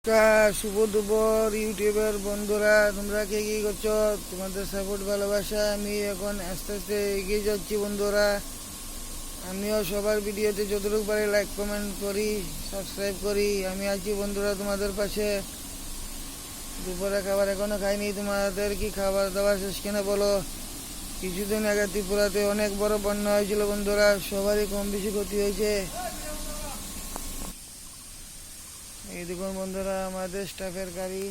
শুভ দুপুর ইউটিউবের বন্ধুরা, তোমরা কে কি করছো? তোমাদের সাপোর্ট ভালোবাসা আমি এখন আস্তে আস্তে এগিয়ে যাচ্ছি বন্ধুরা। আমিও সবার ভিডিওতে যতটুকু পারি লাইক কমেন্ট করি, সাবস্ক্রাইব করি। আমি আছি বন্ধুরা তোমাদের পাশে। দুপুরে খাবার এখনো খাইনি। তোমাদের কি খাবার দাবার শেষ কিনা বলো? কিছুদিন আগে ত্রিপুরাতে অনেক বড় বন্যা হয়েছিল বন্ধুরা, সবারই কম বেশি ক্ষতি হয়েছে। এই দেখুন বন্ধুরা, আমাদের স্টাফের গাড়ি।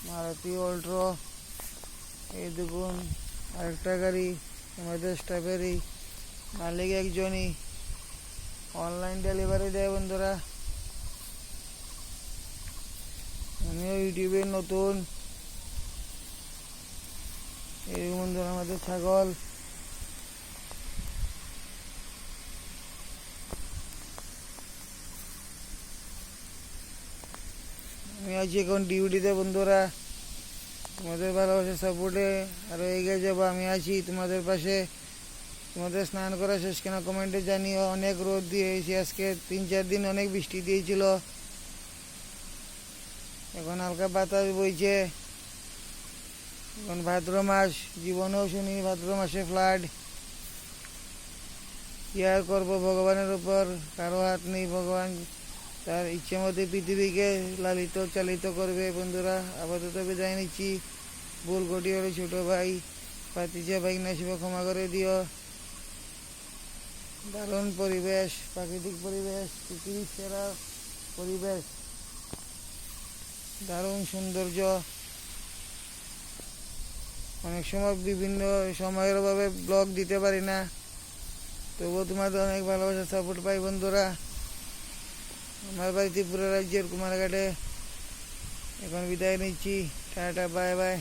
মারুতি অল্ট্রো। এই দেখুন আরেকটা গাড়ি আমাদের স্টাফেরই, মালিক একজনই, অনলাইন ডেলিভারি দেয় বন্ধুরা। আমিও ইউটিউবে নতুন। এই বন্ধুরা আমাদের ছাগল। আমি আছি এখন ডিউটিতে বন্ধুরা। তোমাদের ভালোবাসা সাপোর্টে আরও এগিয়ে যাবো। আমি আছি তোমাদের পাশে। তোমাদের স্নান করা শেষ কিনা কমেন্টে জানিও। অনেক রোদ দিয়েছি আজকে, 3-4 দিন অনেক বৃষ্টি দিয়েছিল। এখন হালকা বাতাস বইছে। এখন ভাদ্র মাস, জীবনেও শুনি ভাদ্র মাসে ফ্লাড। কি আর করবো, ভগবানের উপর কারো হাত নেই। ভগবান তার ইচ্ছে মতো পৃথিবীকে লালিত চালিত করবে বন্ধুরা। আপাতত বিদায় নিচ্ছি। ভুল ঘটি হলে ছোটো ভাই পাতিজা ভাই নাসিব ক্ষমা করে দিও। দারুণ পরিবেশ, প্রাকৃতিক পরিবেশ, পৃথিবীর সেরা পরিবেশ, দারুণ সৌন্দর্য। অনেক সময় বিভিন্ন সময়ের অভাবে ব্লগ দিতে পারি না, তবুও তোমাদের অনেক ভালোবাসা সাপোর্ট পাই বন্ধুরা। আমার বাড়ি ত্রিপুরা রাজ্যের কুমারঘাটে। এখন বিদায় নিচ্ছি। Tata, bye bye.